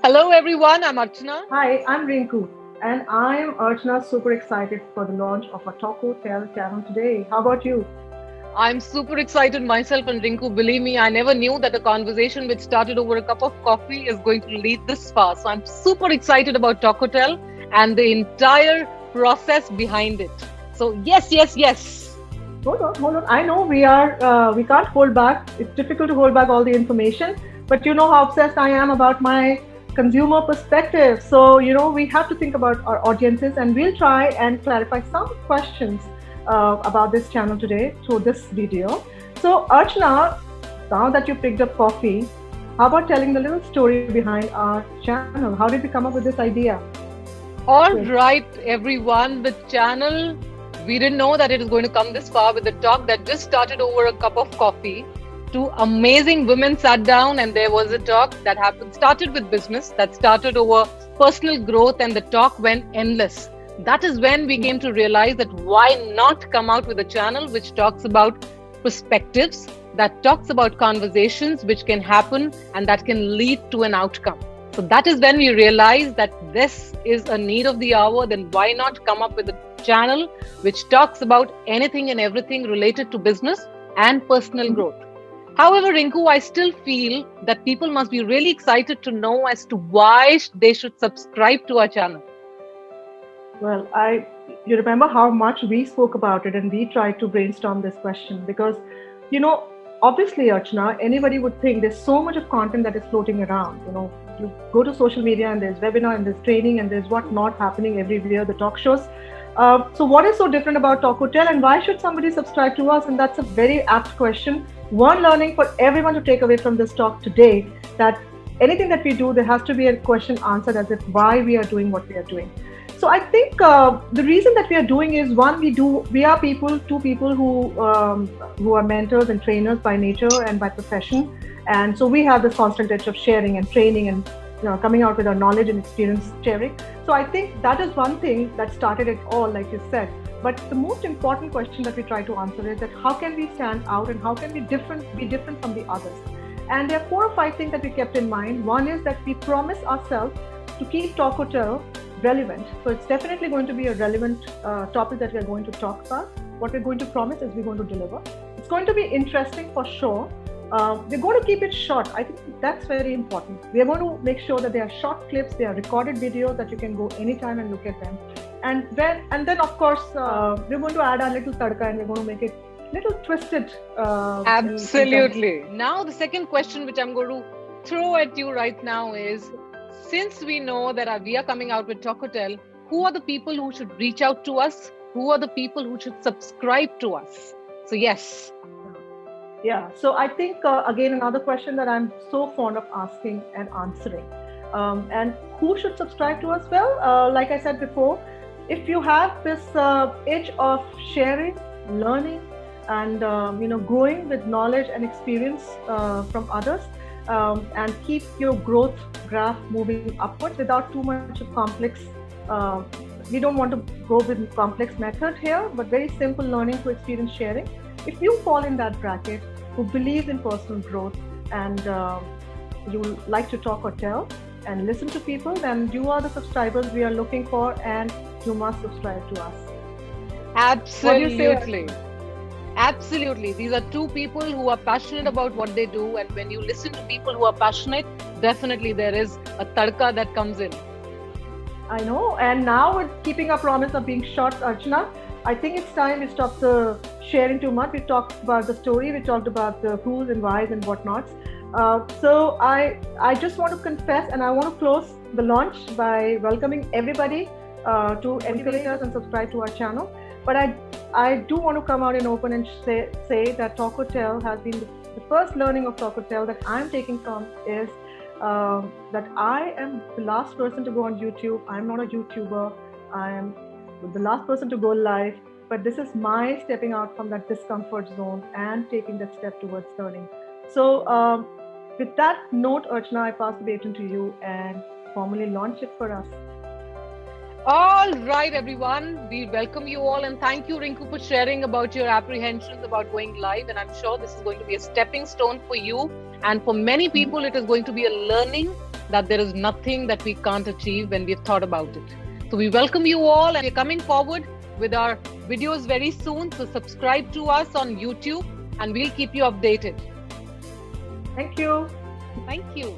Hello everyone, I'm Archana. Hi, I'm Rinku, and I'm Archana, super excited for the launch of our ToTL channel today. How about you? I'm super excited myself and Rinku. Believe me, I never knew that a conversation which started over a cup of coffee is going to lead this far. So I'm super excited about Hotel and the entire process behind it. So yes, yes, yes. Hold on. I know we can't hold back. It's difficult to hold back all the information, but you know how obsessed I am about my consumer perspective. So we have to think about our audiences, and we'll try and clarify some questions about this channel today through this video. So Archana, now that you picked up coffee, how about telling the little story behind our channel? How did we come up with this idea? All Great. right, everyone. The channel, we didn't know that it is going to come this far with the talk that just started over a cup of coffee. Two amazing women sat down, and there was a talk that happened, started with business, that started over personal growth, and the talk went endless. That is when we came to realize that why not come out with a channel which talks about perspectives, that talks about conversations which can happen and that can lead to an outcome. So that is when we realized that this is a need of the hour. Then why not come up with a channel which talks about anything and everything related to business and personal growth? However, Rinku, I still feel that people must be really excited to know as to why they should subscribe to our channel. Well, you remember how much we spoke about it and we tried to brainstorm this question because, you know, obviously, Archana, anybody would think there's so much of content that is floating around. You go to social media and there's webinar and there's training and there's what not happening everywhere, the talk shows. So what is so different about Talk Hotel and why should somebody subscribe to us? And that's a very apt question. One learning for everyone to take away from this talk today that anything that we do, there has to be a question answered as if why we are doing what we are doing. So I think the reason that we are doing is one, we are people, two people who are mentors and trainers by nature and by profession, and so we have this constant edge of sharing and training and coming out with our knowledge and experience sharing. So I think that is one thing that started it all, like you said. But the most important question that we try to answer is that how can we stand out and how can we be different from the others? And there are 4 or 5 things that we kept in mind. One is that we promise ourselves to keep Talk Hotel relevant. So it's definitely going to be a relevant topic that we're going to talk about. What we're going to promise is we're going to deliver. It's going to be interesting for sure. We're going to keep it short. I think that's very important. We are going to make sure that they are short clips, they are recorded videos that you can go anytime and look at them. And then of course we're going to add our little tadka and we're going to make it little twisted. Absolutely. Now, the second question which I'm going to throw at you right now is, since we know that we are coming out with Talk Hotel, who are the people who should reach out to us? Who are the people who should subscribe to us? So yes. Yeah, so I think again another question that I'm so fond of asking and answering. And who should subscribe to us? Well, like I said before, if you have this itch of sharing, learning, and growing with knowledge and experience from others, and keep your growth graph moving upwards without too much of complex. We don't want to go with complex method here, but very simple learning to experience sharing. If you fall in that bracket, who believes in personal growth and you like to talk or tell and listen to people, then you are the subscribers we are looking for, and you must subscribe to us. What do you Absolutely. say? Absolutely. These are two people who are passionate about what they do. And when you listen to people who are passionate, definitely there is a tadka that comes in. I know. And now we're keeping our promise of being short, Archana. I think it's time we stop the sharing too much. We talked about the story, we talked about the who's and why's and whatnots. So I just want to confess and I want to close the launch by welcoming everybody to encourage us and subscribe to our channel. But I do want to come out in open and say that Talk Hotel has been the first learning of Talk Hotel that I'm taking from is that I am the last person to go on YouTube. I'm not a YouTuber. I am the last person to go live. But this is my stepping out from that discomfort zone and taking that step towards learning. So with that note, Archana, I pass the baton to you and formally launch it for us. All right, everyone. We welcome you all and thank you, Rinku, for sharing about your apprehensions about going live. And I'm sure this is going to be a stepping stone for you. And for many people, it is going to be a learning that there is nothing that we can't achieve when we've thought about it. So we welcome you all, and we're coming forward with our videos very soon. So subscribe to us on YouTube and we'll keep you updated. Thank you. Thank you.